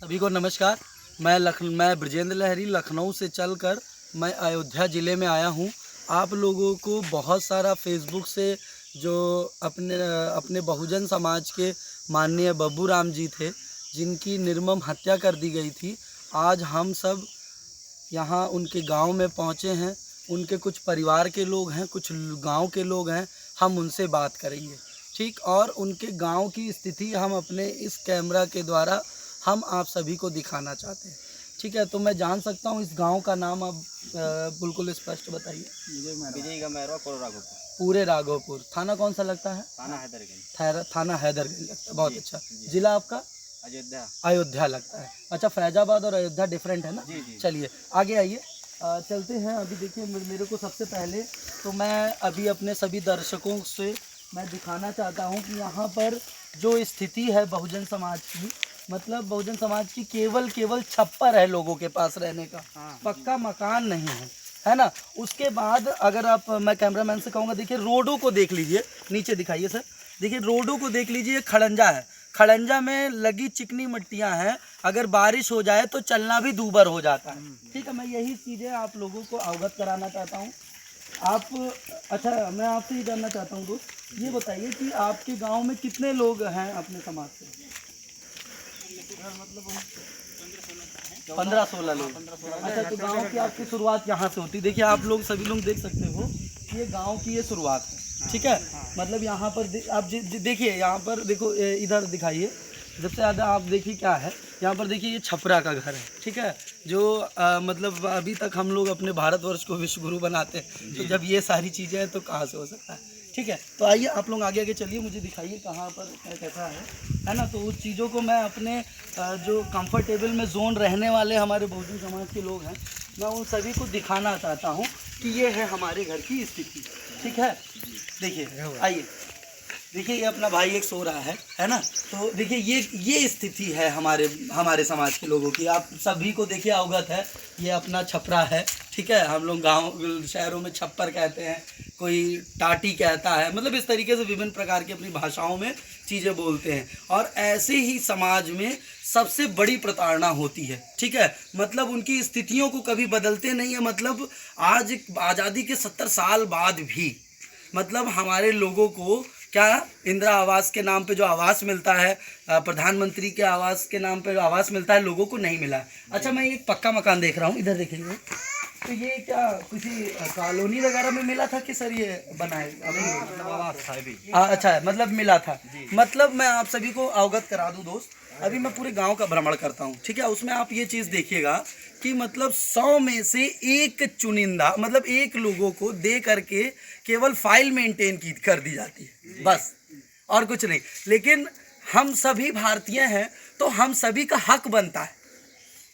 सभी को नमस्कार। मैं ब्रजेंद्र लहरी लखनऊ से चलकर मैं अयोध्या ज़िले में आया हूँ। आप लोगों को बहुत सारा फेसबुक से जो अपने अपने बहुजन समाज के माननीय बब्बू राम जी थे, जिनकी निर्मम हत्या कर दी गई थी, आज हम सब यहाँ उनके गांव में पहुँचे हैं। उनके कुछ परिवार के लोग हैं, कुछ गांव के लोग हैं, हम उनसे बात करेंगे, ठीक। और उनके गांव की स्थिति हम अपने इस कैमरा के द्वारा हम आप सभी को दिखाना चाहते हैं, ठीक है। तो मैं जान सकता हूँ इस गांव का नाम आप बिल्कुल स्पष्ट बताइए। विजय का मैरवा राघोपुर। पूरे राघोपुर। थाना कौन सा लगता है? थाना हैदरगंज। थाना हैदरगंज लगता है। बहुत अच्छा। जिला आपका? अयोध्या। अयोध्या लगता है। अच्छा, फैजाबाद और अयोध्या डिफरेंट है ना? जी। चलिए आगे आइए, चलते हैं। अभी देखिए, मेरे को सबसे पहले तो मैं अभी अपने सभी दर्शकों से मैं दिखाना चाहता हूं कि यहाँ पर जो स्थिति है बहुजन समाज की, मतलब बहुजन समाज की केवल छप्पर है लोगों के पास रहने का, पक्का मकान नहीं है ना। उसके बाद अगर आप, मैं कैमरामैन से कहूँगा, देखिए रोडों को देख लीजिए, नीचे दिखाइए सर। देखिए रोडों को देख लीजिए, खड़ंजा है, खड़ंजा में लगी चिकनी मिट्टियाँ हैं, अगर बारिश हो जाए तो चलना भी दूभर हो जाता है, ठीक है। मैं यही चीज़ें आप लोगों को अवगत कराना चाहता हूँ। आप, अच्छा, मैं आपसे ये जानना चाहता हूँ दोस्त, ये बताइए कि आपके गांव में कितने लोग हैं अपने समाज से? मतलब 15-16 लोग। अच्छा, तो गांव की आपकी शुरुआत यहाँ से होती। देखिए आप लोग सभी लोग देख सकते हो कि ये गांव की ये शुरुआत है, ठीक है। मतलब यहाँ पर आप देखिए, यहाँ पर देखो, इधर दिखाइए, सबसे ज़्यादा आप देखिए क्या है यहाँ पर। देखिए ये छपरा का घर है, ठीक है, जो मतलब अभी तक हम लोग अपने भारतवर्ष को विश्व गुरु बनाते हैं, तो जब ये सारी चीज़ें हैं तो कहाँ से हो सकता है, ठीक है। तो आइए आप लोग आगे चलिए, मुझे दिखाइए कहाँ पर कैसा है ना। तो उस चीज़ों को मैं अपने जो कंफर्टेबल में जोन रहने वाले हमारे बहुजन समाज के लोग हैं, मैं उन सभी को दिखाना चाहता हूँ कि ये है हमारे घर की स्थिति, ठीक है। देखिए आइए, देखिए ये अपना भाई एक सो रहा है ना। तो देखिए ये स्थिति है हमारे समाज के लोगों की। आप सभी को देखिए अवगत है, ये अपना छपरा है, ठीक है। हम लोग गांव शहरों में छप्पर कहते हैं, कोई टाटी कहता है, मतलब इस तरीके से विभिन्न प्रकार की अपनी भाषाओं में चीज़ें बोलते हैं। और ऐसे ही समाज में सबसे बड़ी प्रताड़ना होती है, ठीक है। मतलब उनकी स्थितियों को कभी बदलते नहीं है। मतलब आज आज़ादी के 70 साल बाद भी मतलब हमारे लोगों को क्या इंदिरा आवास के नाम पे जो आवास मिलता है, प्रधानमंत्री के आवास के नाम पे जो आवास मिलता है, लोगों को नहीं मिला है। अच्छा, मैं एक पक्का मकान देख रहा हूँ, इधर देखेंगे, तो ये क्या किसी कॉलोनी वगैरह में मिला था कि सर ये बनाए? अच्छा है, मतलब मिला था। मतलब मैं आप सभी को अवगत करा दूं दोस्त, अभी मैं पूरे गांव का भ्रमण करता हूं, ठीक है। उसमें आप ये चीज़ देखिएगा कि मतलब 100 में से एक चुनिंदा, मतलब एक लोगों को दे करके केवल फाइल मेंटेन कर दी जाती है, बस, और कुछ नहीं। लेकिन हम सभी भारतीय हैं, तो हम सभी का हक बनता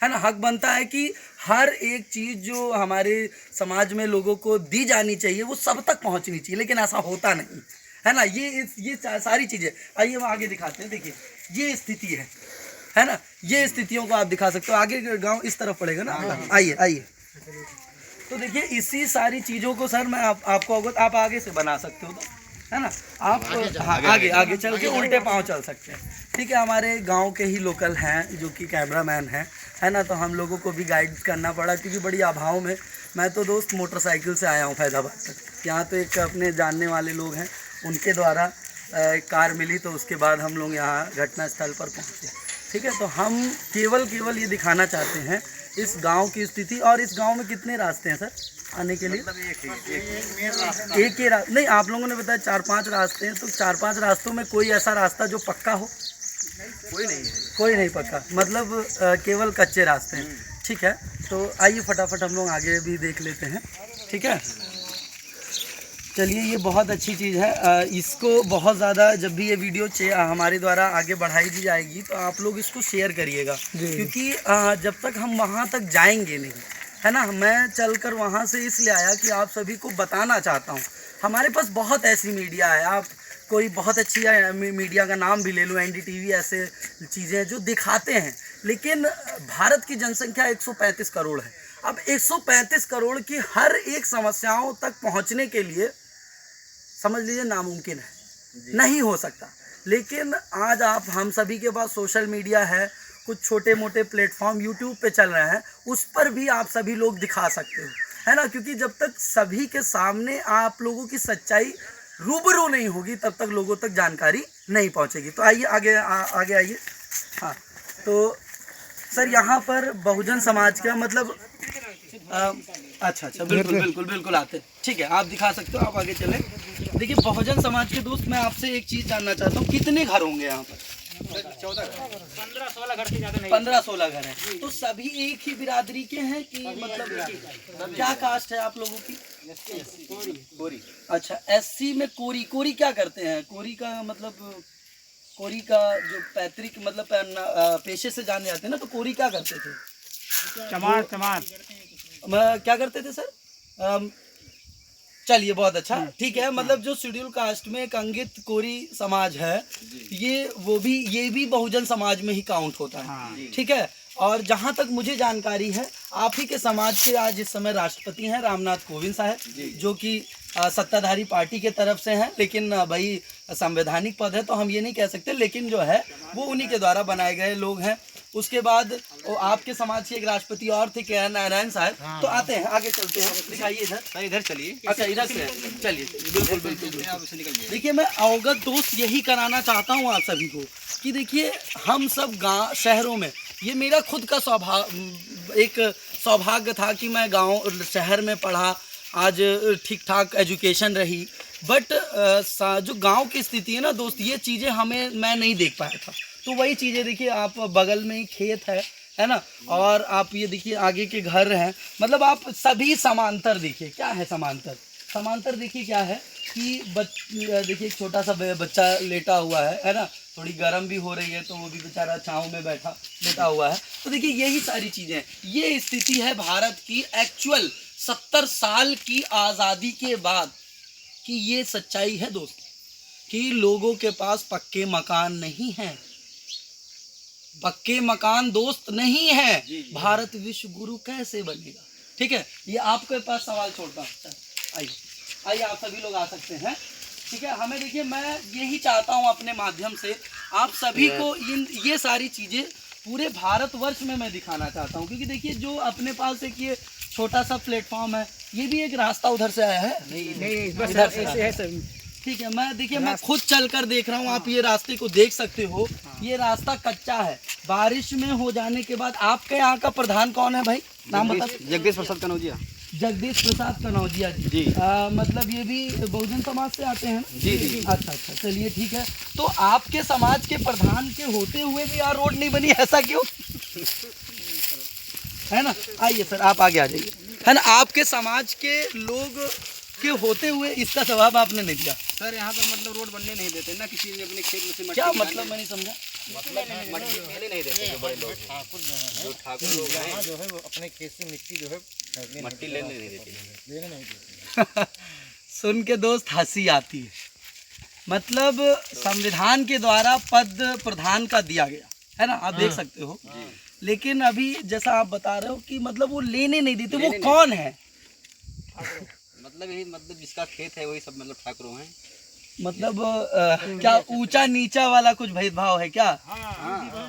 है ना। हक बनता है कि हर एक चीज़ जो हमारे समाज में लोगों को दी जानी चाहिए वो सब तक पहुंचनी चाहिए, लेकिन ऐसा होता नहीं है ना। ये सारी चीज़ें, आइए हम आगे दिखाते हैं। देखिए ये स्थिति है ना। ये स्थितियों को आप दिखा सकते हो। आगे गांव इस तरफ पड़ेगा ना, आइए। तो देखिए इसी सारी चीज़ों को सर मैं आपको अवगत, आप आगे से बना सकते हो तो, है ना। आप आगे चल के उल्टे पाँव चल सकते हैं, ठीक है। हमारे गांव के ही लोकल हैं जो कि कैमरामैन हैं, है ना। तो हम लोगों को भी गाइड करना पड़ा, क्योंकि बड़ी अभाव में मैं तो दोस्त मोटरसाइकिल से आया हूँ फैज़ाबाद तक। यहाँ तो एक अपने जानने वाले लोग हैं, उनके द्वारा एक कार मिली, तो उसके बाद हम लोग यहाँ घटनास्थल पर पहुँचे, ठीक है। तो हम केवल ये दिखाना चाहते हैं इस गांव की स्थिति। और इस गांव में कितने रास्ते हैं सर आने के लिए? मतलब एक ही रास्ता नहीं, आप लोगों ने बताया 4-5 रास्ते हैं, तो 4-5 रास्तों में कोई ऐसा रास्ता जो पक्का हो? कोई नहीं पक्का, मतलब केवल कच्चे रास्ते हैं, ठीक है। तो आइए फटाफट हम लोग आगे भी देख लेते हैं, ठीक है। चलिए, ये बहुत अच्छी चीज़ है। इसको बहुत ज़्यादा, जब भी ये वीडियो हमारे द्वारा आगे बढ़ाई दी जाएगी, तो आप लोग इसको शेयर करिएगा, क्योंकि जब तक हम वहाँ तक जाएंगे नहीं, है ना। मैं चलकर वहाँ से इसलिए आया कि आप सभी को बताना चाहता हूँ, हमारे पास बहुत ऐसी मीडिया है। आप कोई बहुत अच्छी मीडिया का नाम भी ले लो, NDTV, ऐसे चीज़ें जो दिखाते हैं, लेकिन भारत की जनसंख्या 135 करोड़ है। अब 135 करोड़ की हर एक समस्याओं तक पहुँचने के लिए समझ लीजिए नामुमकिन है, नहीं हो सकता। लेकिन आज हम सभी के पास सोशल मीडिया है, कुछ छोटे मोटे प्लेटफॉर्म यूट्यूब पे चल रहे हैं, उस पर भी आप सभी लोग दिखा सकते हो, है ना, क्योंकि जब तक सभी के सामने आप लोगों की सच्चाई रूबरू नहीं होगी तब तक लोगों तक जानकारी नहीं पहुंचेगी। तो आइए आगे आगे आइए। हाँ, तो सर यहाँ पर बहुजन समाज का मतलब अच्छा बिल्कुल बिल्कुल बिल्कुल आते, ठीक है, आप दिखा सकते हो, आप आगे चलें। देखिए बहुजन समाज के दोस्त, मैं आपसे एक चीज़ जानना चाहता हूँ, कितने घर होंगे यहाँ पर? 15-16 घर से ज़्यादा नहीं। 15-16 घर हैं। तो सभी एक ही बिरादरी के हैं कि मतलब क्या कास्ट है आप लोगों की? कोरी। अच्छा, एससी में कोरी। कोरी क्या करते हैं? कोरी का मतलब, कोरी का जो पैतृक मतलब पेशे से जाने जाते हैं ना, तो कोरी क्या करते थे? चमार। क्या करते थे सर? चलिए बहुत अच्छा, ठीक है, मतलब जो शेड्यूल कास्ट में एक अंगित कोरी समाज है, ये भी बहुजन समाज में ही काउंट होता है, ठीक है। और जहाँ तक मुझे जानकारी है, आप ही के समाज के आज इस समय राष्ट्रपति हैं रामनाथ कोविंद साहब, जो कि सत्ताधारी पार्टी के तरफ से हैं, लेकिन भाई संवैधानिक पद है तो हम ये नहीं कह सकते, लेकिन जो है वो उन्हीं के द्वारा बनाए गए लोग हैं। उसके बाद वो आपके समाज के एक राष्ट्रपति और थे, के नारायण साहब। तो आते हैं, आगे चलते हैं, दिखाइए इधर। इधर चलिए। अच्छा, इधर से चलिए, बिल्कुल बिल्कुल। देखिए, मैं अवगत दोस्त यही कराना चाहता हूँ आप सभी को कि देखिए, हम सब गाँव शहरों में, ये मेरा खुद का सौभाग्य था कि मैं गाँव शहर में पढ़ा, आज ठीक ठाक एजुकेशन रही, बट जो गांव की स्थिति है ना दोस्त, ये चीज़ें मैं नहीं देख पाया था। तो वही चीज़ें देखिए, आप बगल में ही खेत है ना, और आप ये देखिए आगे के घर हैं, मतलब आप सभी समांतर देखिए। क्या है समांतर देखिए क्या है कि देखिए एक छोटा सा बच्चा लेटा हुआ है ना, थोड़ी गर्म भी हो रही है तो वो भी बेचारा छाँव में लेटा हुआ है। तो देखिए यही सारी चीज़ें, ये स्थिति है भारत की एक्चुअल 70 साल की आज़ादी के बाद कि ये सच्चाई है दोस्त, कि लोगों के पास पक्के मकान नहीं हैं, पक्के मकान दोस्त नहीं है। भारत विश्व गुरु कैसे बनेगा? ठीक है, ये आपके पास सवाल छोड़ता हूँ। आइए आप सभी लोग आ सकते हैं, ठीक है। हमें देखिए, मैं यही चाहता हूँ अपने माध्यम से आप सभी को ये सारी चीज़ें पूरे भारतवर्ष में मैं दिखाना चाहता हूँ, क्योंकि देखिए जो अपने पास एक ये छोटा सा प्लेटफॉर्म है, ये भी एक रास्ता उधर से आया है, नहीं बस इधर से है सर। ठीक है, मैं देखिए मैं खुद चलकर देख रहा हूँ, आप ये रास्ते को देख सकते हो, ये रास्ता कच्चा है। बारिश में हो जाने के बाद, आपके यहाँ का प्रधान कौन है भाई, नाम बता? जगदीश प्रसाद कनौजिया। जगदीश प्रसाद कनौजिया जी। मतलब ये भी बहुजन समाज से आते हैं? जी। अच्छा, चलिए ठीक है। तो आपके समाज के प्रधान के होते हुए भी यहाँ रोड नहीं बनी, ऐसा क्यों है ना? आइए सर, आप आगे आ जाइए, है ना। आपके समाज के लोग के होते हुए इसका जवाब आपने नहीं दिया सर। यहाँ पर मतलब रोड बनने नहीं देते ना, किसी ने अपने खेत में से मट्टी, क्या मतलब मैं नहीं समझा? मतलब मट्टी पहले नहीं देते जो बड़े लोग, जो ठाकुर लोग हैं, जो है वो अपने खेत से मिट्टी जो है मट्टी लेने नहीं देते। सुन के दोस्त हंसी आती है, मतलब संविधान के द्वारा पद प्रधान का दिया गया है ना, आप देख सकते हो, लेकिन अभी जैसा आप बता रहे हो कि मतलब वो लेने नहीं देते, वो कौन है? मतलब यही, मतलब जिसका खेत है वही सब मतलब ठाकुरों हैं। मतलब क्या ऊंचा नीचा वाला कुछ भेदभाव है क्या?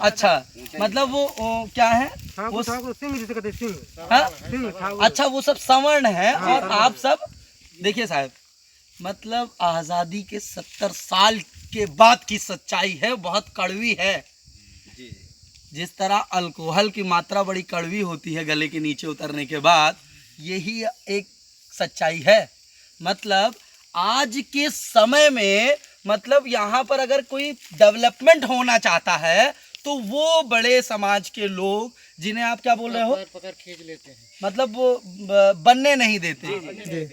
अच्छा, मतलब वो क्या है वो? अच्छा, वो सब सवर्ण है और आप सब देखिए साहब, मतलब आज़ादी के 70 साल के बाद की सच्चाई है, बहुत कड़वी है। जिस तरह अल्कोहल की मात्रा बड़ी कड़वी होती है गले के नीचे उतरने के बाद, यही एक सच्चाई है। मतलब आज के समय में, मतलब यहाँ पर अगर कोई डेवलपमेंट होना चाहता है तो वो बड़े समाज के लोग, जिन्हें आप क्या बोल रहे हो, पकड़ खींच लेते हैं, मतलब वो बनने नहीं देते।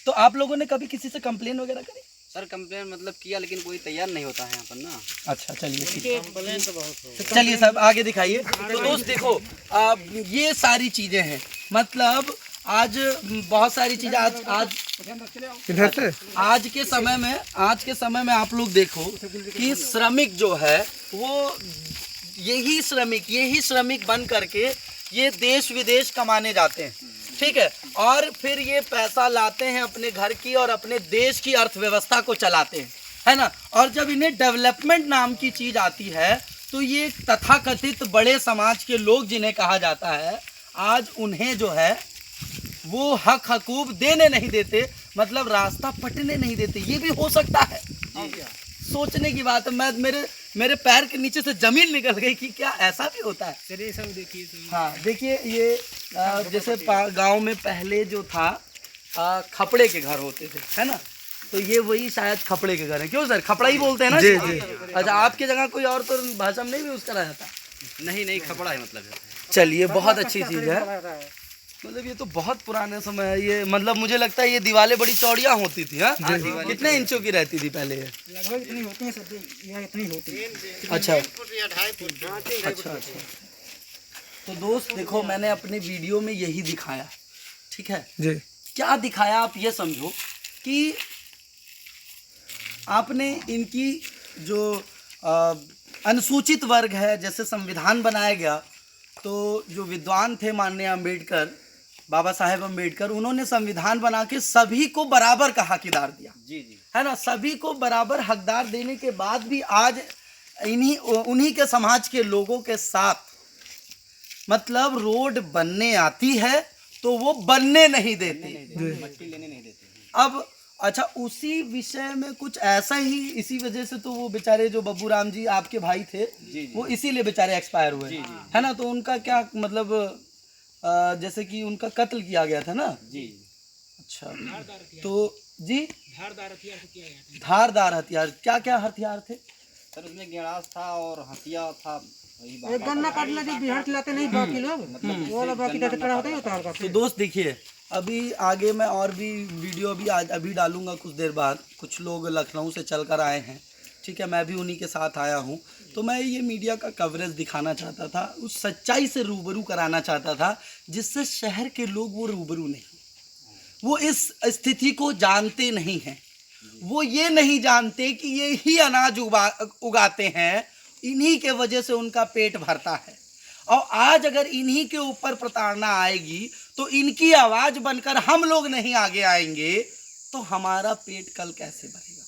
तो आप लोगों ने कभी किसी से कंप्लेन वगैरह करी? सर कंप्लेन मतलब किया, लेकिन कोई तैयार नहीं होता है यहाँ पर ना। अच्छा, चलिए ठीक है, चलिए साहब आगे दिखाइए। तो दोस्त देखो, ये सारी चीज़ें हैं, मतलब आज बहुत सारी चीज़ें आज के समय में आप लोग देखो कि श्रमिक जो है वो यही श्रमिक बन करके ये देश विदेश कमाने जाते हैं, ठीक है, और फिर ये पैसा लाते हैं अपने घर की और अपने देश की अर्थव्यवस्था को चलाते हैं, है ना। और जब इन्हें डेवलपमेंट नाम की चीज़ आती है तो तो ये तथाकथित बड़े समाज के लोग जिन्हें कहा जाता है, आज उन्हें जो है वो हक हकूक देने नहीं देते, मतलब रास्ता पटने नहीं देते। ये भी हो सकता है, सोचने की बात है। मैं मेरे पैर के नीचे से जमीन निकल गई कि क्या ऐसा भी होता है। चलिए सब देखिए। हाँ देखिए, ये जैसे गांव में पहले जो था खपड़े के घर होते थे, है ना, तो ये वही शायद खपड़े के घर है। क्यों सर, खपड़ा ही बोलते हैं ना? जी जी। अच्छा, आपके जगह कोई और तो भाषा में नहीं भी यूज करा जाता? नहीं खपड़ा है मतलब। चलिए, बहुत अच्छी चीज़ है। मतलब ये तो बहुत पुराने समय है ये। मतलब मुझे लगता है ये दीवारें बड़ी चौड़ियाँ होती थी। हाँ, कितने इंचों की रहती थी पहले? लगभग इतनी होती है सर, यहाँ इतनी होती है। अच्छा अच्छा। तो दोस्त देखो, मैंने अपने वीडियो में यही दिखाया, ठीक है जी। क्या दिखाया आप ये समझो कि आपने इनकी जो अनुसूचित वर्ग है, जैसे संविधान बनाया गया, तो जो विद्वान थे माननीय अम्बेडकर, बाबा साहेब अम्बेडकर, उन्होंने संविधान बना के सभी को बराबर का हकदार दिया। जी जी, है ना, सभी को बराबर हकदार देने के बाद भी आज उन्हीं के समाज के लोगों के साथ, मतलब रोड बनने आती है तो वो बनने नहीं देते, मट्टी लेने नहीं देते। अब अच्छा, उसी विषय में कुछ ऐसा ही, इसी वजह से तो वो बेचारे जो बब्बू राम जी आपके भाई थे, वो इसीलिए बेचारे एक्सपायर हुए, है ना। तो उनका क्या मतलब, जैसे कि उनका कत्ल किया गया था ना जी। अच्छा, तो जी धारदार हथियार, क्या क्या हथियार थे सर? उसमें गेड़ास था और हथियार था। एक गन्ना काटना जो बिहार चलाते नहीं बाकी लोग, वो वाला बाकी का खड़ा होता है उतार का। तो दोस्त देखिए, अभी आगे मैं और भी वीडियो अभी डालूंगा कुछ देर बाद। कुछ लोग लखनऊ से चल कर आए हैं, ठीक है, मैं भी उन्हीं के साथ आया हूँ। तो मैं ये मीडिया का कवरेज दिखाना चाहता था, उस सच्चाई से रूबरू कराना चाहता था जिससे शहर के लोग वो रूबरू नहीं, वो इस स्थिति को जानते नहीं हैं। वो ये नहीं जानते कि ये ही अनाज उगाते हैं, इन्हीं के वजह से उनका पेट भरता है। और आज अगर इन्हीं के ऊपर प्रताड़ना आएगी तो इनकी आवाज़ बनकर हम लोग नहीं आगे आएंगे तो हमारा पेट कल कैसे भरेगा?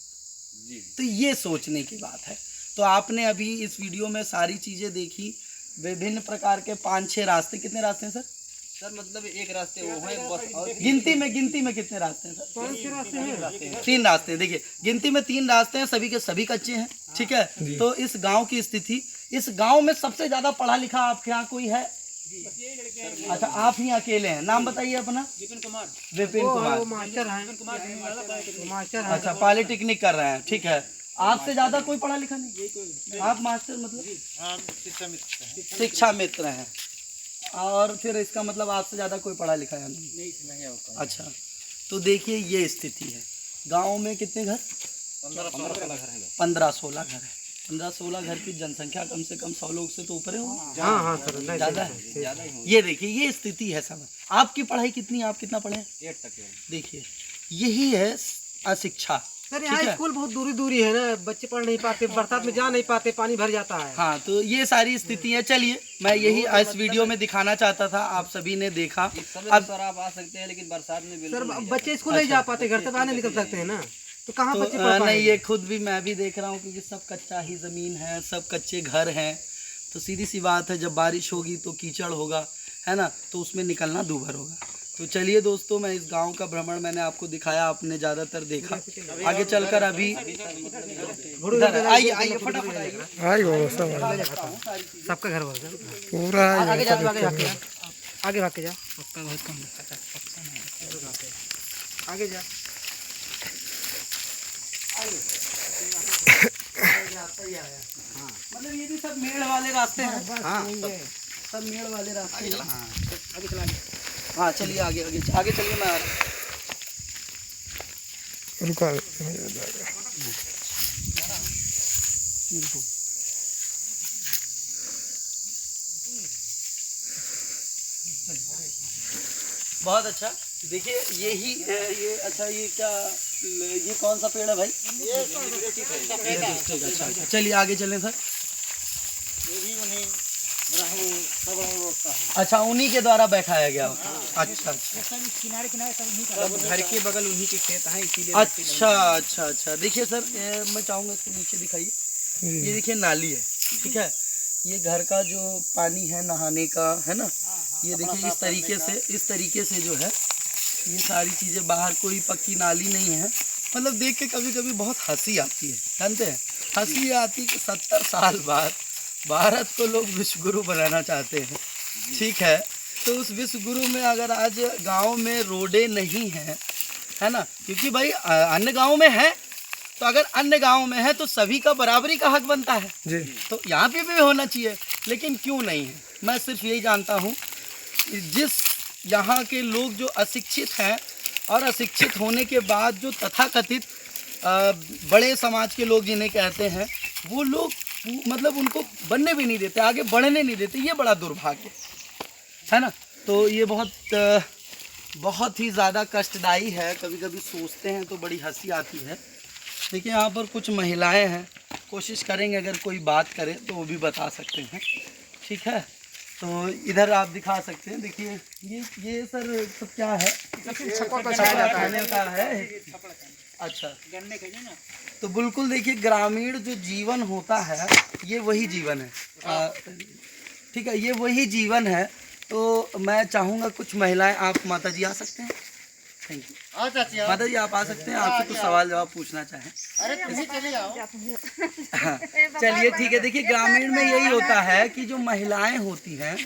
तो ये सोचने की बात है। तो आपने अभी इस वीडियो में सारी चीज़ें देखी, विभिन्न प्रकार के 5-6 रास्ते। कितने रास्ते हैं सर? सर मतलब एक रास्ते वो है बस, और गिनती में कितने रास्ते हैं सर? 5 रास्ते हैं। 3 रास्ते हैं। देखिए, गिनती में 3 रास्ते हैं, सभी के सभी कच्चे हैं, ठीक है। तो इस गांव की स्थिति, इस गांव में सबसे ज्यादा पढ़ा लिखा आपके यहाँ कोई है? अच्छा, आप ही अकेले हैं। नाम बताइए अपना। विपिन कुमार। विपिन कुमार मास्टर हैं। अच्छा, पॉलिटेक्निक कर रहे हैं, ठीक है। आपसे ज्यादा कोई पढ़ा लिखा नहीं? आप मास्टर मतलब शिक्षा मित्र हैं, और फिर इसका मतलब आपसे ज़्यादा कोई पढ़ा लिखा है नहीं? अच्छा, तो देखिए ये स्थिति है। गांव में कितने घर? 15-16 घर है। 15-16 घर की जनसंख्या कम से कम 100 लोग से तो ऊपर है। हाँ सर, ज़्यादा है। ये देखिए, ये स्थिति है सब। आपकी पढ़ाई कितनी, आप कितना पढ़े? 8 तक। देखिए, यही है अशिक्षा। सर यहाँ स्कूल बहुत दूरी है ना, बच्चे पढ़ नहीं पाते, बरसात में जा नहीं पाते, पानी भर जाता है। हाँ, तो ये सारी स्थिति है। चलिए, मैं यही इस वीडियो में दिखाना चाहता था, आप सभी ने देखा। अब सर आप आ सकते हैं, लेकिन बरसात में सर बच्चे स्कूल नहीं जा पाते, घर से बाहर नहीं निकल सकते हैं ना, तो कहाँ तो बच्चे पढ़ नहीं, ये खुद भी मैं भी देख रहा हूँ, क्योंकि सब कच्चा ही ज़मीन है, सब कच्चे घर हैं। तो सीधी सी बात है, जब बारिश होगी तो कीचड़ होगा, है ना, तो उसमें निकलना दूभर होगा। तो चलिए दोस्तों, मैं इस गांव का भ्रमण मैंने आपको दिखाया, आपने ज़्यादातर देखा। आगे चलकर अभी आइए फटाफट आइए, सबका घर पूरा आगे जा, आगे भाग के जा, आगे जा। मतलब ये भी सब मेड़ वाले रास्ते हैं। हाँ, सब मेड़ वाले रास्ते हैं। आगे चला। हाँ चलिए, आगे चलिए, मैं आ रहा हूँ। रुका बहुत अच्छा। देखिए, यही ये अच्छा, ये क्या, ये कौन सा पेड़ है भाई? अच्छा, चलिए आगे चलें सर। अच्छा, उन्हीं के द्वारा बैठाया गया। अच्छा, किनारे सब घर के बगल उन्हीं के खेत हैं, इसीलिए। अच्छा। देखिए सर, मैं चाहूँगा इसको नीचे दिखाइए। ये देखिए नाली है, ठीक है। ये घर का जो पानी है नहाने का है ना, ये देखिए इस तरीके से जो है ये सारी चीज़ें बाहर, कोई पक्की नाली नहीं है। मतलब देख के कभी कभी बहुत हंसी आती है, जानते हैं हंसी आती कि 70 साल बाद भारत को लोग विश्व गुरु बनाना चाहते हैं, ठीक है। तो उस विश्व गुरु में अगर आज गांव में रोडें नहीं हैं, है ना, क्योंकि भाई अन्य गांव में है, तो अगर अन्य गांव में है तो सभी का बराबरी का हक बनता है जी, तो यहाँ पे भी होना चाहिए, लेकिन क्यों नहीं है। मैं सिर्फ यही जानता हूँ, जिस यहाँ के लोग जो अशिक्षित हैं और अशिक्षित होने के बाद जो तथाकथित बड़े समाज के लोग जिन्हें कहते हैं, वो लोग मतलब उनको बनने भी नहीं देते, आगे बढ़ने नहीं देते। ये बड़ा दुर्भाग्य है ना। तो ये बहुत ही ज़्यादा कष्टदायी है। कभी कभी सोचते हैं तो बड़ी हंसी आती है। देखिए यहाँ पर कुछ महिलाएं हैं, कोशिश करेंगे अगर कोई बात करे तो वो भी बता सकते हैं, ठीक है। तो इधर आप दिखा सकते हैं, देखिए ये सर सब क्या है, खाने का है। अच्छा, तो बिल्कुल देखिए ग्रामीण जो जीवन होता है ये वही जीवन है, ठीक है, ये वही जीवन है। तो मैं चाहूँगा कुछ महिलाएं, आप माता जी आ सकते हैं, थैंक यू माता जी, आप आ सकते हैं, आपसे कुछ सवाल जवाब पूछना चाहें। अरे तुम चले आओ। हाँ, चलिए ठीक है। देखिए ग्रामीण में यही होता है कि जो महिलाएं होती हैं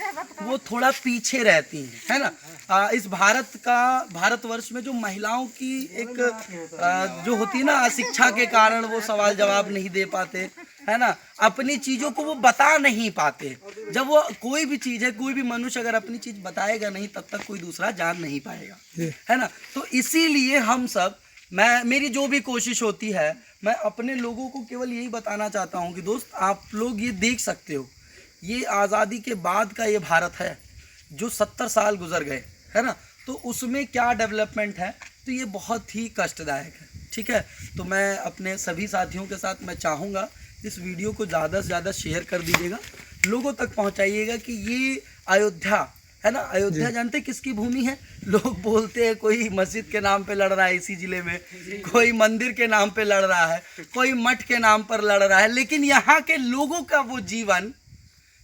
वो थोड़ा पीछे रहती हैं, है ना। इस भारतवर्ष में जो महिलाओं की एक जो होती है ना, अशिक्षा के कारण वो सवाल जवाब नहीं दे पाते, है ना, अपनी चीज़ों को वो बता नहीं पाते। जब वो कोई भी चीज़ है, कोई भी मनुष्य अगर अपनी चीज़ बताएगा नहीं, तब तक कोई दूसरा जान नहीं पाएगा, है ना। तो इसीलिए हम सब, मेरी जो भी कोशिश होती है, मैं अपने लोगों को केवल यही बताना चाहता हूँ कि दोस्त, आप लोग ये देख सकते हो, ये आज़ादी के बाद का ये भारत है जो 70 साल गुजर गए, है ना। तो उसमें क्या डेवलपमेंट है, तो ये बहुत ही कष्टदायक है, ठीक है। तो मैं अपने सभी साथियों के साथ मैं चाहूँगा इस वीडियो को ज़्यादा से ज़्यादा शेयर कर दीजिएगा, लोगों तक पहुँचाइएगा कि ये अयोध्या है ना, अयोध्या जानते किसकी भूमि है। लोग बोलते हैं कोई मस्जिद के नाम पे लड़ रहा है इसी ज़िले में, कोई मंदिर के नाम पे लड़ रहा है, कोई मठ के नाम पर लड़ रहा है, लेकिन यहाँ के लोगों का वो जीवन,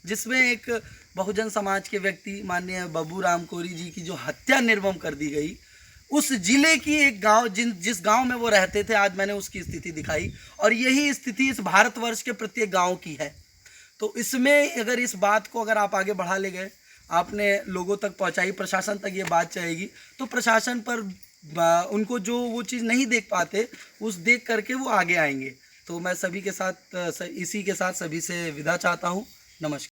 जिसमें एक बहुजन समाज के व्यक्ति माननीय बाबू राम कोरी जी की जो हत्या निर्मम कर दी गई, उस जिले की एक गांव, जिस गांव में वो रहते थे, आज मैंने उसकी स्थिति दिखाई, और यही स्थिति इस भारतवर्ष के प्रत्येक गांव की है। तो इसमें अगर इस बात को अगर आप आगे बढ़ा ले गए, आपने लोगों तक पहुंचाई, प्रशासन तक ये बात जाएगी, तो प्रशासन पर उनको जो वो चीज़ नहीं देख पाते, उस देख करके वो आगे आएंगे। तो मैं सभी के साथ, इसी के साथ सभी से विदा चाहता हूँ। नमस्कार।